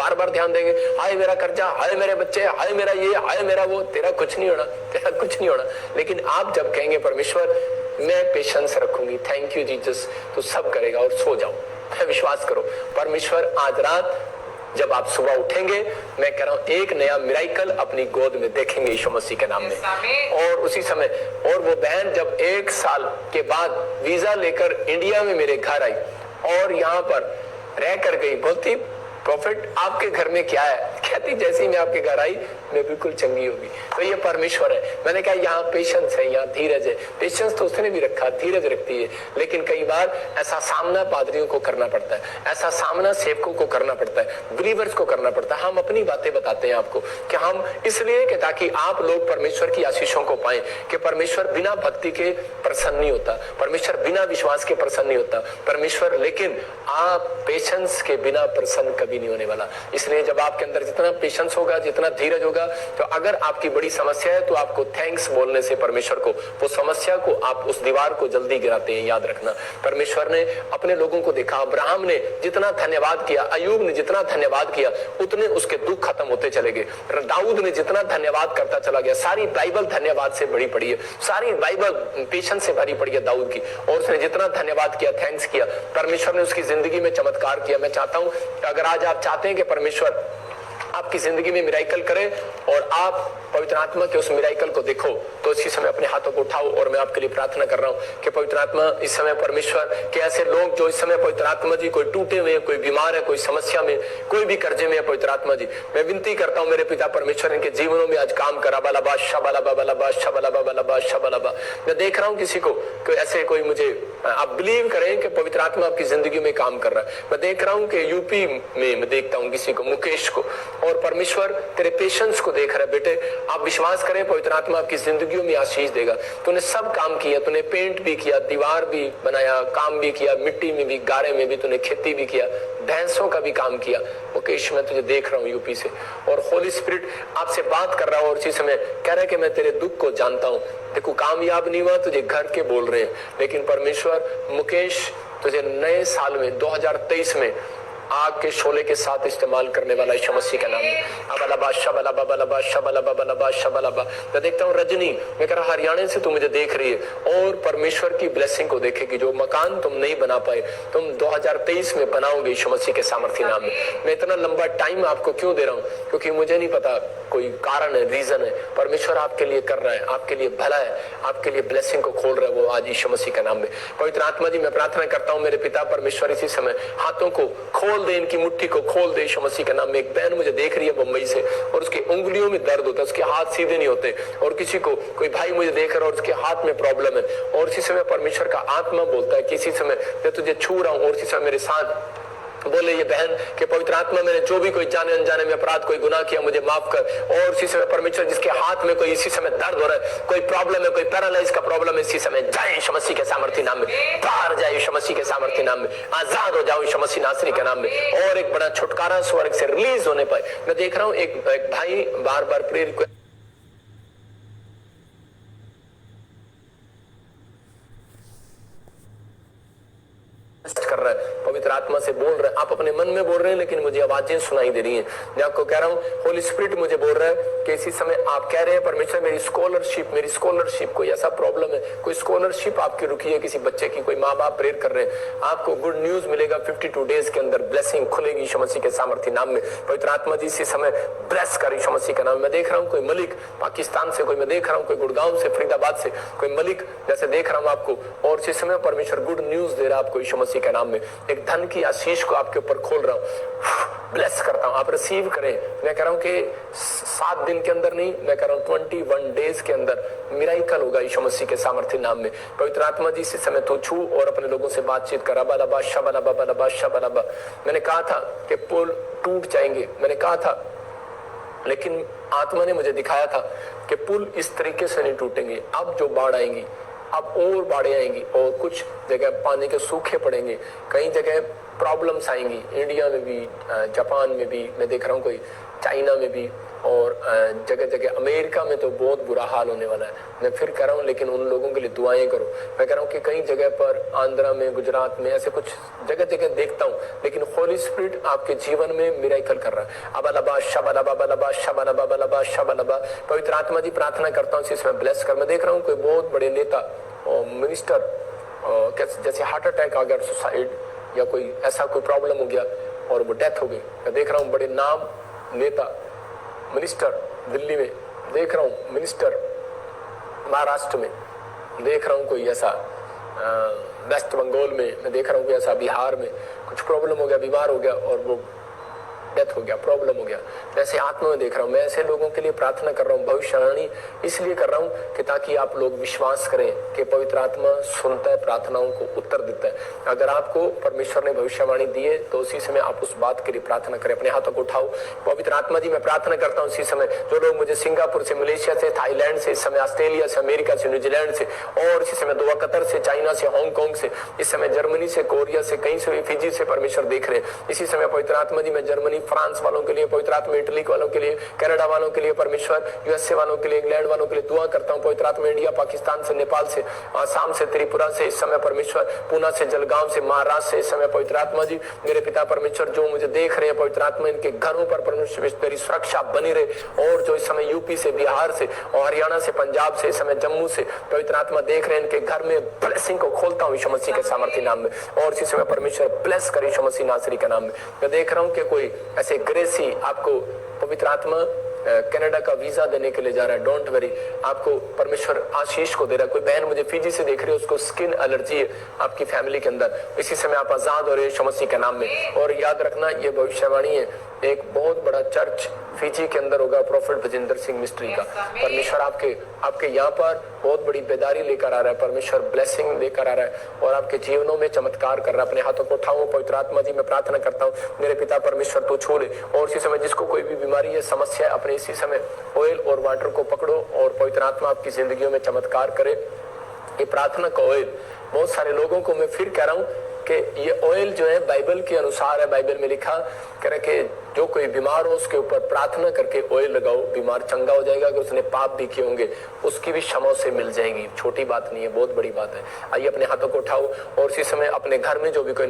बार बार ध्यान देंगे, हाय मेरा कर्जा, हाय मेरे बच्चे, हाय मेरा ये, हाय मेरा वो, तेरा कुछ नहीं होना, तेरा कुछ नहीं होना। लेकिन आप जब कहेंगे परमेश्वर मैं पेशेंस रखूंगी, थैंक यू जीसस, तो सब करेगा। और सो जाओ, विश्वास करो, परमेश्वर आज रात जब आप सुबह उठेंगे, मैं कह रहा हूं एक नया मिराइकल अपनी गोद में देखेंगे यीशु मसीह के नाम में। और उसी समय, और वो बहन जब 1 साल के बाद वीजा लेकर इंडिया में मेरे घर आई और यहाँ पर रह कर गई, बोलती प्रॉफिट आपके घर में क्या है? कहती जैसे ही मैं आपके घर आई मैं बिल्कुल चंगी होगी। तो ये परमेश्वर है। मैंने कहा यहाँ पेशेंस है, यहाँ धीरज है। पेशेंस तो उसने भी रखा, धीरज रखती है, लेकिन कई बार ऐसा सामना पादरियों को करना पड़ता है, ऐसा सामना सेवकों को करना पड़ता है, बिलीवर्स को करना पड़ता है। हम अपनी बातें बताते हैं आपको कि हम इसलिए कि ताकि आप लोग परमेश्वर की आशीषों को पाएं कि परमेश्वर बिना भक्ति के प्रसन्न नहीं होता, परमेश्वर बिना विश्वास के प्रसन्न नहीं होता परमेश्वर, लेकिन आप पेशेंस के बिना प्रसन्न कभी नहीं होने वाला। इसलिए जब आपके अंदर जितना पेशेंस होगा, जितना धीरज होगा, तो अगर आपकी बड़ी समस्या है तो आपको थैंक्स बोलने से परमेश्वर को, वो समस्या को, आप उस दीवार को जल्दी गिराते हैं। याद रखना, परमेश्वर ने अपने लोगों को देखा। अब्राहम ने जितना धन्यवाद किया, अय्यूब ने जितना धन्यवाद किया, उतने उसके दुख खत्म होते चले गए। दाऊद ने जितना धन्यवाद करता चला गया। सारी बाइबल धन्यवाद से भरी पड़ी है, सारी बाइबल पेशेंस से भरी पड़ी है दाऊद की। और उसने जितना धन्यवाद किया, थैंक्स किया, परमेश्वर ने उसकी जिंदगी में चमत्कार किया। मैं चाहता हूं अगर आज आप चाहते हैं कि परमेश्वर आपकी जिंदगी में मिराइकल करे और आप पवित्र आत्मा के उस मिराइकल को देखो, तो इसी समय अपने हाथों को उठाओ और मैं आपके लिए प्रार्थना कर रहा हूं कि पवित्र आत्मा इस समय परमेश्वर के ऐसे लोग जो इस समय पवित्र आत्मा जी कोई टूटे हुए हैं, कोई बीमार है, कोई समस्या में, कोई भी कर्जे में है, पवित्र आत्मा जी मैं विनती करता हूं मेरे पिता परमेश्वर इनके जीवनों में आज काम करा। बालाबा शबालाबा बालाबा शबालाबा बालाबा शबालाबा। मैं देख रहा हूं किसी को ऐसे कोई, मुझे आप बिलीव करें कि पवित्र आत्मा आपकी जिंदगी में काम कर रहा है। मैं देख रहा हूं कि यूपी में मैं देखता हूं किसी को, मुकेश को, और परमेश्वर तेरे पेशेंस को देख रहा है। बेटे आप विश्वास करें, पवित्र आत्मा आपकी जिंदगियों में आशीष देगा। तूने सब काम किया, तूने पेंट भी किया, दीवार भी बनाया, काम भी किया, मिट्टी में भी, गारे में भी, तूने खेती भी किया, भैंसों का भी काम किया। मुकेश मैं तुझे देख रहा हूँ यूपी से, और होली स्पिरिट आपसे बात कर रहा हूँ और इसी समय कह रहा है कि मैं तेरे दुख को जानता हूँ। देखो कामयाब नहीं हुआ, तुझे घर के बोल रहे हैं, लेकिन परमेश्वर मुकेश तुझे नए साल में 2023 में आग के शोले के साथ इस्तेमाल करने वाला यीशु मसीह का नाम है। अबलबा शबलबा बलबा शबलबा बलबा शबलबा। मैं देखता हूँ रजनी, मैं कह रहा हरियाणा से तू मुझे देख रही है और परमेश्वर की ब्लेसिंग को देखेगी। जो मकान तुम नहीं बना पाए, तुम 2023 में बनाओगे यीशु मसीह के सामर्थ्य नाम में। मैं इतना लंबा टाइम आपको क्यों दे रहा हूँ? क्योंकि मुझे नहीं पता, कोई कारण है, रीजन है। परमेश्वर आपके लिए कर रहा है, आपके लिए भला है, आपके लिए ब्लेसिंग को खोल रहा है वो आज यीशु मसीह के नाम में। पवित्र आत्मा जी मैं प्रार्थना करता हूँ मेरे पिता परमेश्वर इसी समय हाथों को खोल दे, इनकी मुट्ठी को खोल दे यीशु मसीह के नाम में। एक बहन मुझे देख रही है बम्बई से और उसकी उंगलियों में दर्द होता है, उसके हाथ सीधे नहीं होते। और किसी को, कोई भाई मुझे देख रहा है और उसके हाथ में प्रॉब्लम है, और इसी समय परमेश्वर का आत्मा बोलता है कि इसी समय मैं तुझे छू रहा हूँ और इसी समय मेरे साथ बोले ये बहन कि पवित्र आत्मा मैंने जो भी कोई जाने अनजाने में अपराध, कोई गुनाह किया मुझे माफ कर। और इसी समय परमेश्वर जिसके हाथ में कोई इसी समय दर्द हो रहा है, कोई प्रॉब्लम है, कोई पैरालाइज का प्रॉब्लम है, इसी समय जाए यीशु मसीह के सामर्थ्य नाम में, बाहर जाए यीशु मसीह के सामर्थ्य नाम में, आजाद हो जाओ यीशु मसीह नासरी के नाम में, और एक बड़ा छुटकारा स्वर्ग से रिलीज होने पाए। मैं देख रहा हूँ एक भाई बार बार प्रेरित कर रहा है, पवित्र आत्मा से बोल रहा है। आप अपने मन में बोल रहे हैं लेकिन मुझे आवाजें सुनाई दे रही हैं। मैं आपको कह रहा हूँ होली स्पिरिट मुझे बोल रहा है कि इसी समय आप कह रहे हैं परमेश्वर मेरी स्कॉलरशिप कोई ऐसा प्रॉब्लम है, कोई स्कॉलरशिप आपकी रुकी है किसी बच्चे की, कोई माँ बाप प्रेयर कर रहे हैं, आपको गुड न्यूज मिलेगा 52 डेज के अंदर, ब्लेसिंग खुलेगी यीशु मसीह के सामर्थ्य नाम में। पवित्र आत्मा जी इसी समय ब्लेस कर यीशु मसीह का नाम। मैं देख रहा हूँ कोई मलिक पाकिस्तान से, कोई मैं देख रहा हूँ कोई गुड़गांव से, फरीदाबाद से, कोई मलिक जैसे देख रहा हूँ आपको, और इसी समय परमेश्वर गुड न्यूज दे रहा है आपको यीशु मसीह के नाम में। एक धन की आशीष को आपके ऊपर खोल रहा हूं, ब्लेस करता हूं, आप रिसीव करें। मैं कह रहा हूं कि 7 दिन के अंदर नहीं, मैं कह रहा हूं 21 डेज के अंदर मिराइकल होगा यीशु मसीह के सामर्थ्य नाम में। पवित्र आत्मा जी इसी समय तो छू और अपने लोगों से बातचीत कर। अबलबा शबलबा बलबा शबलबा। मैंने कहा था कि पुल टूट जाएंगे, मैंने कहा था, लेकिन आत्मा ने मुझे दिखाया था कि पुल इस तरीके से नहीं टूटेंगे। अब जो बाढ़ आएंगी, अब और बाढ़ें आएंगी, और कुछ जगह पानी के सूखे पड़ेंगे, कई जगह प्रॉब्लम्स आएंगी, इंडिया में भी, जापान में भी, मैं देख रहा हूँ कोई चाइना में भी, और जगह जगह अमेरिका में तो बहुत बुरा हाल होने वाला है। मैं फिर कह रहा हूँ, लेकिन उन लोगों के लिए दुआएं करो। मैं कह रहा हूँ कि कई जगह पर आंध्रा में, गुजरात में ऐसे कुछ जगह जगह देखता हूँ, लेकिन होली स्पिरिट आपके जीवन में मिरेकल कर रहा है। अबलबा शबलबा बलबा शबलबा बलबा शबलबा। पवित्र आत्मा जी प्रार्थना करता हूँ इसमें ब्लेस कर। मैं देख रहा हूँ कोई बहुत बड़े नेता और मिनिस्टर जैसे हार्ट अटैक आ गया, सुसाइड या कोई ऐसा कोई प्रॉब्लम हो गया और वो डेथ हो गई। मैं देख रहा हूँ बड़े नाम नेता मिनिस्टर दिल्ली में, देख रहा हूँ मिनिस्टर महाराष्ट्र में, देख रहा हूँ कोई ऐसा वेस्ट बंगाल में, मैं देख रहा हूँ कोई ऐसा बिहार में कुछ प्रॉब्लम हो गया, बीमार हो गया और वो डेथ हो गया, प्रॉब्लम हो गया। ऐसे आत्मा में देख रहा हूँ। मैं ऐसे लोगों के लिए प्रार्थना कर रहा हूँ, भविष्यवाणी इसलिए कर रहा हूँ कि ताकि आप लोग विश्वास करें कि पवित्र आत्मा सुनता है, प्रार्थनाओं को उत्तर देता है। अगर आपको परमेश्वर ने भविष्यवाणी दी है तो उसी समय आप उस बात के लिए प्रार्थना करें। अपने हाथों को उठाओ। पवित्र आत्मा जी मैं प्रार्थना करता हूँ इसी समय जो लोग मुझे सिंगापुर से, मलेशिया से, थाईलैंड से, इस समय ऑस्ट्रेलिया से, अमेरिका से, न्यूजीलैंड से और इसी समय दुआ कतर से, चाइना से, हांगकांग से, इस समय जर्मनी से, कोरिया से, कहीं से, फिजी से परमेश्वर देख रहे हैं। इसी समय पवित्र आत्मा जी मैं जर्मनी, फ्रांस वालों के लिए, पवित्र आत्मा इटली वालों के लिए, कनाडा वालों के लिए, परमेश्वर यूएसए वालों के लिए, इंग्लैंड वालों के लिए दुआ करता हूं। पवित्र आत्मा इंडिया, पाकिस्तान से, नेपाल से, आसाम से, त्रिपुरा से, इस समय परमेश्वर पूना से, जलगांव से, महाराष्ट्र से, इस समय पवित्र आत्मा जी मेरे पिता परमेश्वर जो मुझे देख रहे हैं, पवित्र आत्मा इनके घरों पर परमेश्वर तेरी सुरक्षा बनी रहे। और जो इस समय यूपी से, बिहार से और हरियाणा से, पंजाब से, इस समय जम्मू से पवित्र आत्मा देख रहे हैं, इनके घर में ब्लेसिंग को खोलता हूं यीशु मसीह के सामर्थी नाम में। और इसी समय परमेश्वर ब्लेस करे यीशु मसीह नासरी के नाम में। मैं देख रहा हूं कि कोई ऐसे ग्रेसी आपको पवित्र आत्मा कनाडा का वीजा देने के लिए जा रहा है। डोंट वरी, आपको परमेश्वर आशीष को दे रहा है। कोई बहन मुझे फिजी से देख रही है, उसको स्किन एलर्जी है आपकी फैमिली के अंदर, इसी समय आप आजाद हो रहे हैं यीशु मसीह के नाम में। और याद रखना ये भविष्यवाणी है, एक बहुत बड़ा चर्च फिजी के अंदर होगा, प्रोफेट भजिंदर सिंह मिस्ट्री का। परमेश्वर आपके यहाँ पर बहुत बड़ी बेदारी लेकर आ रहा है, परमेश्वर ब्लेसिंग लेकर आ रहा है और आपके जीवनों में चमत्कार कर रहा है। अपने हाथों को उठाओ। पवित्र आत्मा जी मैं प्रार्थना करता हूँ मेरे पिता परमेश्वर तो छू ले। और इसी समय जिसको कोई भी बीमारी है, समस्या है, अपने इसी समय ऑयल और वाटर को पकड़ो और पवित्र आत्मा आपकी जिंदगियों में चमत्कार करे। ये प्रार्थना का ऑयल बहुत सारे लोगों को मैं फिर कह रहा हूँ कि ये ऑयल जो है बाइबल के अनुसार है। बाइबल में लिखा करे कि जो कोई बीमार हो उसके ऊपर प्रार्थना करके ऑयल लगाओ, बीमार चंगा हो जाएगा। अगर उसने पाप भी किए होंगे उसकी भी क्षमा से मिल जाएगी। छोटी बात नहीं है, बहुत बड़ी बात है। आइए अपने हाथों को उठाओ और इसी समय अपने घर में जो भी कोई